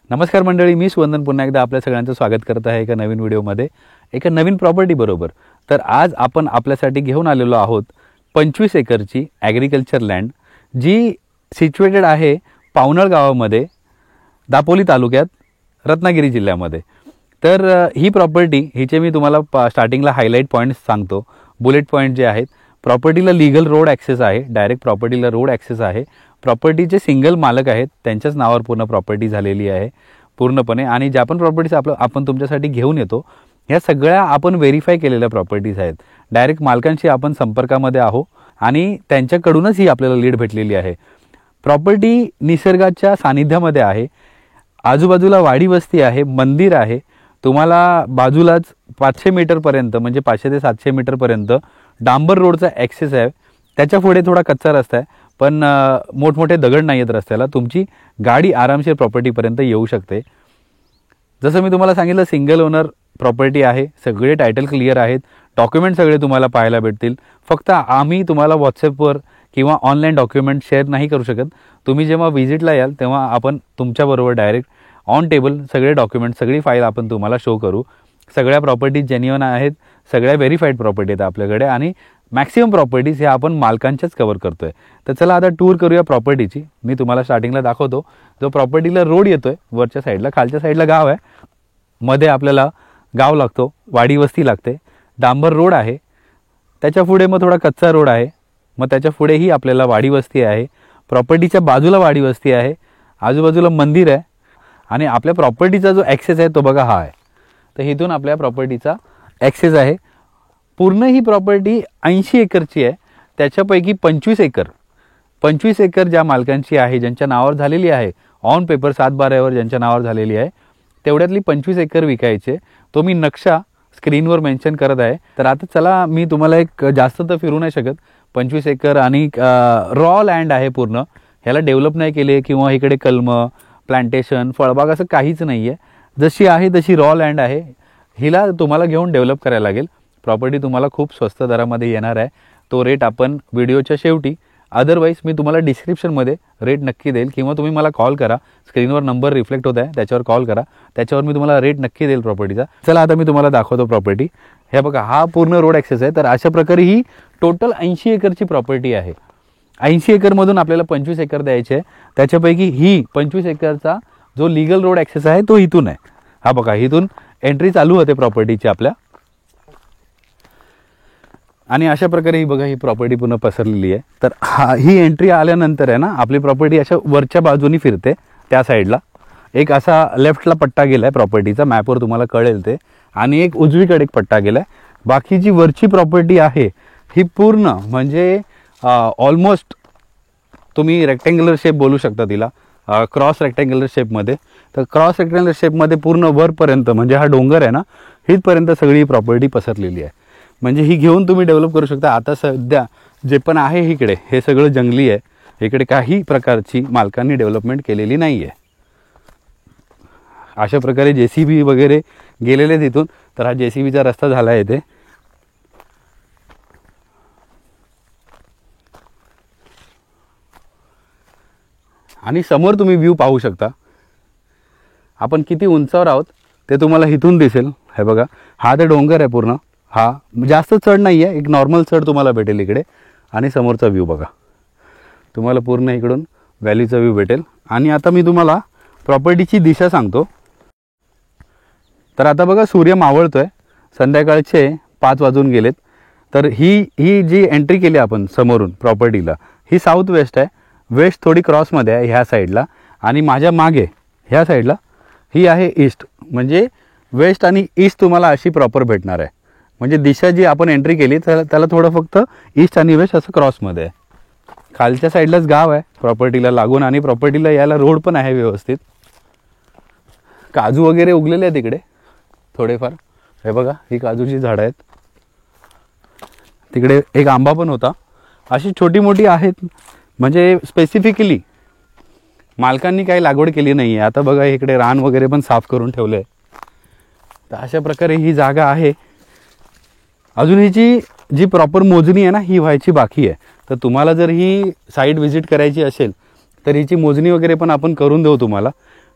नमस्कार मंडळी, मी सुवंदन पुन्हा एकदा आपल्या सगळ्यांचं स्वागत करत आहे एका नवीन व्हिडिओमध्ये, एका नवीन प्रॉपर्टी बरोबर. तर आज आपण आपल्यासाठी घेऊन आलेलो आहोत 25 एकरची ॲग्रिकल्चर लँड, जी सिच्युएटेड आहे पावनळ गावामध्ये, दापोली तालुक्यात, रत्नागिरी जिल्ह्यामध्ये. तर ही प्रॉपर्टी, हिचे मी तुम्हाला स्टार्टिंगला हायलाईट पॉईंट्स सांगतो. बुलेट पॉईंट जे आहेत, प्रॉपर्टीला लीगल रोड ॲक्सेस आहे, डायरेक्ट प्रॉपर्टीला रोड ॲक्सेस आहे. प्रॉपर्टीचे सिंगल मालक आहेत, त्यांच्याच नावावर पूर्ण प्रॉपर्टी झालेली आहे पूर्णपणे. आणि ज्या पण प्रॉपर्टीज आपण तुमच्यासाठी घेऊन येतो, ह्या सगळ्या आपण व्हेरीफाय केलेल्या प्रॉपर्टीज आहेत. डायरेक्ट मालकांशी आपण संपर्कामध्ये आहो आणि त्यांच्याकडूनच ही आपल्याला लीड भेटलेली आहे. प्रॉपर्टी निसर्गाच्या सानिध्यामध्ये आहे, आजूबाजूला वाडी वस्ती आहे, मंदिर आहे. तुम्हाला बाजूलाच 500 मीटरपर्यंत, म्हणजे 500 ते 700 मीटरपर्यंत डांबर रोडचा ॲक्सेस आहे. त्याच्या पुढे थोडा कच्चा रस्ता आहे, पण मोठमोठे दगड नाही आहेत रस्त्याला. तुमची गाडी आरामशीर प्रॉपर्टीपर्यंत येऊ शकते. जसं मी तुम्हाला सांगितलं, सिंगल ओनर प्रॉपर्टी आहे, सगळे टायटल क्लिअर आहेत, डॉक्युमेंट सगळे तुम्हाला पाहायला भेटतील. फक्त आम्ही तुम्हाला व्हॉट्सअपवर किंवा ऑनलाईन डॉक्युमेंट शेअर नाही करू शकत. तुम्ही जेव्हा व्हिजिटला याल तेव्हा आपण तुमच्याबरोबर डायरेक्ट ऑन टेबल सगळे डॉक्युमेंट, सगळी फाईल आपण तुम्हाला शो करू. सगळ्या प्रॉपर्टीज जेन्युइन आहेत, सगळ्या व्हेरीफाईड प्रॉपर्टी आहेत आपल्याकडे, आणि मॅक्सिमम प्रॉपर्टीज ह्या आपण मालकांच्याच कव्हर करतोय. तर चला आता टूर करूया प्रॉपर्टीची. मी तुम्हाला स्टार्टिंगला दाखवतो. जो प्रॉपर्टीला रोड येतोय वरच्या साईडला, खालच्या साईडला गाव आहे, मध्ये आपल्याला गाव लागतो, वाडी वस्ती लागते, डांबर रोड आहे. त्याच्या पुढे मग थोडा कच्चा रोड आहे, मग त्याच्या पुढेही आपल्याला वाडी वस्ती आहे. प्रॉपर्टीच्या बाजूला वाडी वस्ती आहे, आजूबाजूला मंदिर आहे, आणि आपल्या प्रॉपर्टीचा जो ॲक्सेस आहे तो बघा हा आहे. तर इथून आपल्या प्रॉपर्टीचा ॲक्सेस आहे. पूर्ण ही प्रॉपर्टी 80 एकरची आहे. त्याच्यापैकी 25 एकर ज्या मालकांची आहे, ज्यांच्या नावावर झालेली आहे, ऑन पेपर 7/12 ज्यांच्या नावावर झालेली आहे, तेवढ्यातली 25 एकर विकायचे. तो मी नक्षा स्क्रीनवर मेन्शन करत आहे. तर आता चला, मी तुम्हाला एक जास्त तर फिरू नाही शकत. 25 एकर आणि रॉ लँड आहे पूर्ण. ह्याला डेव्हलप नाही केले किंवा इकडे कलम, प्लांटेशन, फळबाग असं काहीच नाही आहे. जशी आहे तशी रॉ लँड आहे. हिला तुम्हाला घेऊन डेव्हलप करायला लागेल. प्रॉपर्टी तुम्हाला खूप स्वस्त दरामध्ये येणार आहे. तो रेट आपण व्हिडिओच्या शेवटी, अदरवाईज मी तुम्हाला डिस्क्रिप्शनमध्ये रेट नक्की देईल, किंवा तुम्ही मला कॉल करा. स्क्रीनवर नंबर रिफ्लेक्ट होत आहे, त्याच्यावर कॉल करा, त्याच्यावर मी तुम्हाला रेट नक्की देईल प्रॉपर्टीचा. चला आता मी तुम्हाला दाखवतो प्रॉपर्टी. हे बघा, हा पूर्ण रोड ॲक्सेस आहे. तर अशा प्रकारे ही टोटल 80 एकरची प्रॉपर्टी आहे. 80 एकरमधून आपल्याला 25 एकर द्यायचे आहे. त्याच्यापैकी ही 25 एकरचा जो लीगल रोड ॲक्सेस आहे तो इथून आहे. हा बघा, इथून एंट्री चालू होते प्रॉपर्टीची आपल्या. आणि अशा प्रकारे ही बघा, ही प्रॉपर्टी पूर्ण पसरलेली आहे. तर ही एंट्री आल्यानंतर आहे ना, आपली प्रॉपर्टी अशा वरच्या बाजूनी फिरते. त्या साईडला एक असा लेफ्टला पट्टा गेला आहे प्रॉपर्टीचा, मॅपवर तुम्हाला कळेल ते, आणि एक उजवीकडे एक पट्टा गेला आहे. बाकीची वरची प्रॉपर्टी आहे ही पूर्ण, म्हणजे ऑलमोस्ट तुम्ही रेक्टँग्युलर शेप बोलू शकता तिला, क्रॉस रेक्टँग्युलर शेपमध्ये. तर क्रॉस रेक्टँग्युलर शेपमध्ये पूर्ण वरपर्यंत, म्हणजे हा डोंगर आहे ना, हितपर्यंत सगळी प्रॉपर्टी पसरलेली आहे. म्हणजे ही घेऊन तुम्ही डेव्हलप करू शकता. आता सध्या जे पण आहे इकडे, हे सगळं जंगली आहे. इकडे काही प्रकारची मालकांनी डेव्हलपमेंट केलेली नाही आहे. अशा प्रकारे JCB वगैरे गेलेले तिथून. तर हा JCBचा रस्ता झाला आहे इथे. आणि समोर तुम्ही व्ह्यू पाहू शकता. आपण किती उंचावर आहोत ते तुम्हाला इथून दिसेल. हे बघा, हा ते डोंगर आहे पूर्ण. हा जास्त चढ नाही आहे, एक नॉर्मल चढ तुम्हाला भेटेल इकडे. आणि समोरचा व्ह्यू बघा, तुम्हाला पूर्ण इकडून व्हॅलीचा व्ह्यू भेटेल. आणि आता मी तुम्हाला प्रॉपर्टीची दिशा सांगतो. तर आता बघा, सूर्य मावळतोय, संध्याकाळचे 5 वाजून गेलेत. तर ही जी एंट्री केली आपण समोरून प्रॉपर्टीला, ही साऊथ वेस्ट आहे. वेस्ट थोडी क्रॉसमध्ये आहे ह्या साईडला, आणि माझ्या मागे ह्या साईडला ही आहे ईस्ट. म्हणजे वेस्ट आणि ईस्ट तुम्हाला अशी प्रॉपर भेटणार आहे. म्हणजे दिशा जी आपण एंट्री केली त्याला थोडं फक्त ईस्ट आणि वेस्ट असं क्रॉसमध्ये आहे. खालच्या साईडलाच गाव आहे प्रॉपर्टीला लागून, आणि प्रॉपर्टीला यायला रोड पण आहे व्यवस्थित. काजू वगैरे उगलेले आहेत तिकडे थोडेफार. हे बघा, ही काजूची झाडं आहेत. तिकडे एक आंबा पण होता. अशी छोटी मोठी आहेत. म्हणजे स्पेसिफिकली मालकांनी काही लागवड केली नाही आहे. आता बघा, इकडे रान वगैरे पण साफ करून ठेवलं आहे. तर अशा प्रकारे ही जागा आहे. अजून हिची जी प्रॉपर मोजणी आहे ना, ही व्हायची बाकी आहे. तर तुम्हाला जर ही साईट व्हिजिट करायची असेल तर हिची मोजणी वगैरे पण आपण करून देऊ तुम्हाला.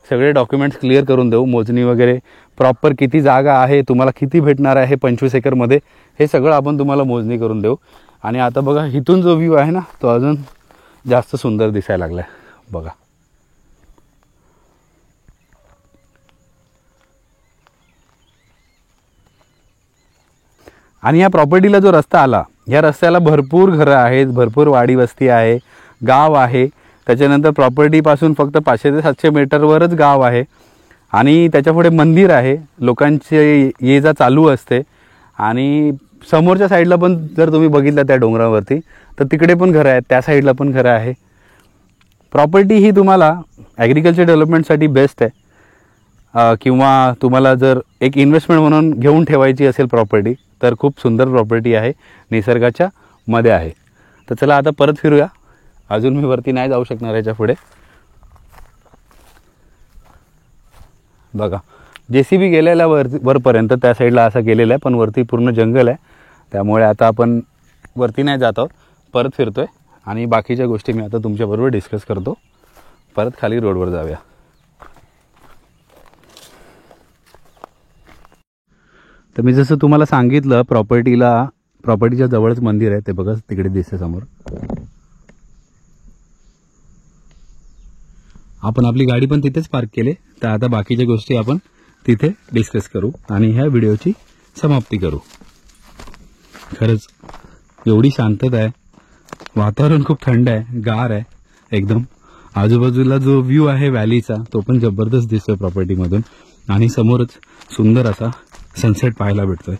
सगळे डॉक्युमेंट्स क्लिअर करून देऊ. मोजणी वगैरे प्रॉपर किती जागा आहे, तुम्हाला किती भेटणार आहे 25 एकरमध्ये, हे सगळं आपण तुम्हाला मोजणी करून देऊ. आणि आता बघा इथून जो व्ह्यू आहे ना तो अजून जास्त सुंदर दिसायला लागला आहे बघा. आणि या प्रॉपर्टीला जो रस्ता आला, या रस्त्याला भरपूर घरं आहेत, भरपूर वाडी वस्ती आहे, गाव आहे. त्याच्यानंतर प्रॉपर्टीपासून फक्त 500 ते 700 मीटरवरच गाव आहे आणि त्याच्यापुढे मंदिर आहे. लोकांचे ये जा चालू असते. आणि समोरच्या साईडला पण जर तुम्ही बघितलं त्या डोंगरावरती तर तिकडे पण घरं आहेत, त्या साईडला पण घरं आहे. प्रॉपर्टी ही तुम्हाला ॲग्रिकल्चर डेव्हलपमेंटसाठी बेस्ट आहे. किंवा तुम्हाला जर एक इन्व्हेस्टमेंट म्हणून घेऊन ठेवायची असेल प्रॉपर्टी तर खूप सुंदर प्रॉपर्टी आहे, निसर्गाच्या मध्ये आहे. तर चला आता परत फिरूया. अजून मी वरती नाही जाऊ शकणार याच्या पुढे. बघा JCB गेलेला वरपर्यंत त्या साईडला असं गेलेलं आहे, पण वरती पूर्ण जंगल आहे. त्यामुळे आता आपण वरती नाही जात आहोत, परत फिरतोय आणि बाकीच्या गोष्टी मी आता तुमच्याबरोबर डिस्कस करतो. परत खाली रोडवर जाऊया. तर मी जसं तुम्हाला सांगितलं प्रॉपर्टीच्या जवळच मंदिर आहे, ते बघा तिकडे दिसते समोर. आपण आपली गाडी पण तिथेच पार्क केली. तर आता बाकीच्या गोष्टी आपण तिथे डिस्कस करू आणि ह्या व्हिडिओची समाप्ती करू. खरंच एवढी शांतता आहे, वातावरण खूप थंड आहे, गार आहे एकदम. आजूबाजूला जो व्ह्यू आहे व्हॅलीचा तो पण जबरदस्त दिसतोय प्रॉपर्टीमधून. आणि समोरच सुंदर असा सनसेट पाहायला भेटतोय.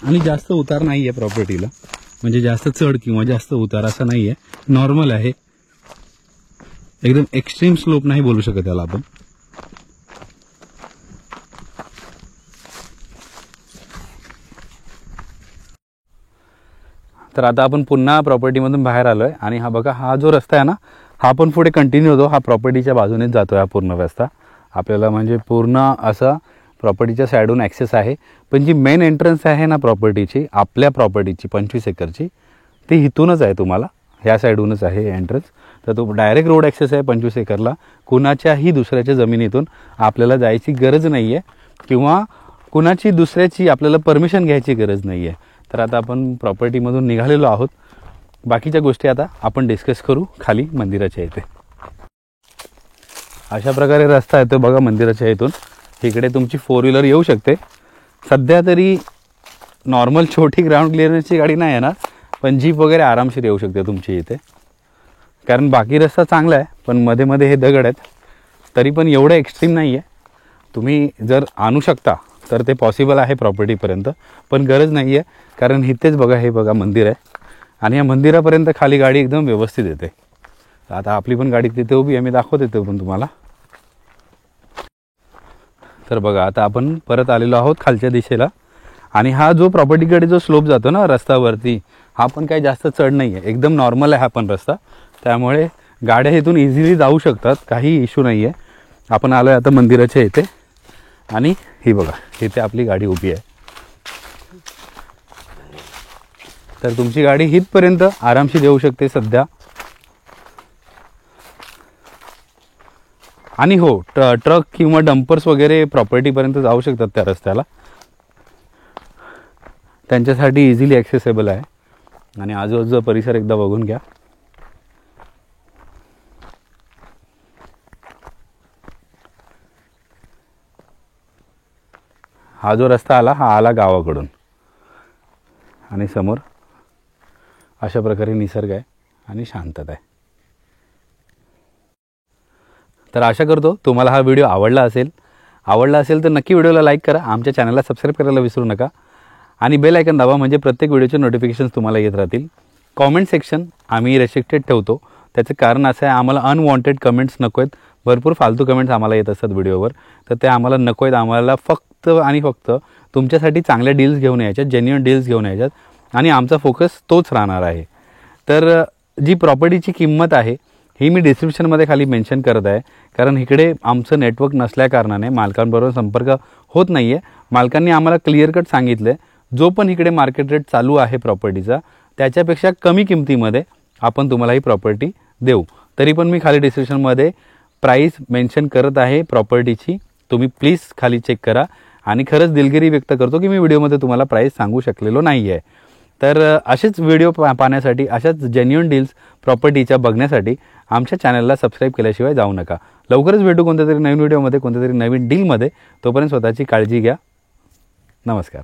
आणि जास्त उतार नाही आहे प्रॉपर्टीला, म्हणजे जास्त चढ किंवा जास्त उतार असा नाही आहे, नॉर्मल आहे. एकदम एक्स्ट्रीम स्लोप नाही बोलू शकत त्याला आपण. तर आता आपण पुन्हा प्रॉपर्टीमधून बाहेर आलोय आणि हा बघा हा जो रस्ता आहे ना हा पण पुढे कंटिन्यू होतो. हा प्रॉपर्टीच्या बाजूनेच जातो हा पूर्ण रस्ता. आपल्याला म्हणजे पूर्ण असा प्रॉपर्टीच्या साईडून ॲक्सेस आहे. पण जी मेन एंट्रन्स आहे ना प्रॉपर्टीची, आपल्या प्रॉपर्टीची 25 एकरची, ती इथूनच आहे. तुम्हाला ह्या साईडूनच आहे एंट्रन्स. तर तो डायरेक्ट रोड ॲक्सेस आहे 25 एकरला. कुणाच्याही दुसऱ्याच्या जमिनीतून आपल्याला जायची गरज नाही आहे किंवा कुणाची दुसऱ्याची आपल्याला परमिशन घ्यायची गरज नाही आहे. तर आता आपण प्रॉपर्टीमधून निघालेलो आहोत. बाकीच्या गोष्टी आता आपण डिस्कस करू खाली मंदिराच्या इथे. अशा प्रकारे रस्ता येतो बघा मंदिराच्या इथून. इकडे तुमची 4 व्हीलर येऊ शकते. सध्या तरी नॉर्मल छोटी ग्राउंड क्लिअरन्सची गाडी नाही येणार, पण जीप वगैरे आरामशीर येऊ शकते तुमची इथे. कारण बाकी रस्ता चांगला आहे, पण मध्ये मध्ये हे दगड आहेत. तरी पण एवढं एक्स्ट्रीम नाही आहे. तुम्ही जर आणू शकता तर ते पॉसिबल आहे प्रॉपर्टीपर्यंत, पण गरज नाही आहे. कारण इथेच बघा हे बघा मंदिर आहे आणि या मंदिरापर्यंत खाली गाडी एकदम व्यवस्थित येते. आता आपली पण गाडी तिथे उभी आहे, मी दाखवते ते पण तुम्हाला. तर बघा आता आपण परत आलेलो आहोत खालच्या दिशेला. आणि हा जो प्रॉपर्टीकडे जो स्लोप जातो ना रस्त्यावरती, हा पण काही जास्त चढ नाही आहे, एकदम नॉर्मल आहे हा पण रस्ता. त्यामुळे गाड्या इथून इझिली जाऊ शकतात, काही इश्यू नाही आहे. आपण आलो आहे आता मंदिराच्या इथे आणि ही बघा इथे आपली गाडी उभी आहे. तर तुमची गाडी इथपर्यंत आरामशीर येऊ शकते सध्या. आणि हो ट्रक किंवा डंपर्स वगैरे प्रॉपर्टीपर्यंत जाऊ शकतात त्या रस्त्याला, त्यांच्यासाठी इझिली ॲक्सेसेबल आहे. आणि आजूबाजूचा परिसर एकदा बघून घ्या. हा जो रस्ता आला हा आला गावाकडून आणि समोर अशा प्रकारे निसर्ग आहे आणि शांतता आहे. तर आशा करतो तुम्हाला हा व्हिडिओ आवडला असेल तर नक्की व्हिडिओला लाईक करा. आमच्या चॅनलला सबस्क्राईब करायला विसरू नका आणि बेल आयकन दाबा, म्हणजे प्रत्येक व्हिडिओचे नोटिफिकेशन्स तुम्हाला येत राहतील. कॉमेंट सेक्शन आम्ही रेस्ट्रिक्टेड ठेवतो. त्याचं कारण असं आहे, आम्हाला अनवॉन्टेड कमेंट्स नको आहेत. भरपूर फालतू कमेंट्स आम्हाला येत असतात व्हिडिओवर, तर ते आम्हाला नको आहेत. आम्हाला फक्त आणि फक्त तुमच्यासाठी चांगल्या डील्स घेऊन यायच्यात, जेन्युइन डील्स घेऊन यायच्यात आणि आमचा फोकस तोच राहणार आहे. तर जी प्रॉपर्टीची किंमत आहे ही मी डिस्क्रिप्शनमध्ये खाली मेन्शन करत आहे. कारण इकडे आमचं नेटवर्क नसल्याकारणाने मालकांबरोबर संपर्क होत नाही आहे. मालकांनी आम्हाला क्लिअर कट सांगितलं आहे, जो पण इकडे मार्केट रेट चालू आहे प्रॉपर्टीचा त्याच्यापेक्षा कमी किमतीमध्ये आपण तुम्हाला ही प्रॉपर्टी देऊ. तरी पण मी खाली डिस्क्रिप्शनमध्ये प्राईस मेन्शन करत आहे प्रॉपर्टीची, तुम्ही प्लीज खाली चेक करा. आणि खरंच दिलगिरी व्यक्त करतो की मी व्हिडिओमध्ये तुम्हाला प्राईस सांगू शकलेलो नाही आहे. तर असेच व्हिडिओ पाहण्यासाठी, अशाच जेन्युइन डील्स प्रॉपर्टीच्या बघण्यासाठी आमच्या चॅनलला सबस्क्राईब केल्याशिवाय जाऊ नका. लवकरच भेटू कोणत्या तरी नवीन व्हिडिओमध्ये, कोणत्या तरी नवीन डीलमध्ये. तोपर्यंत स्वतःची काळजी घ्या. नमस्कार.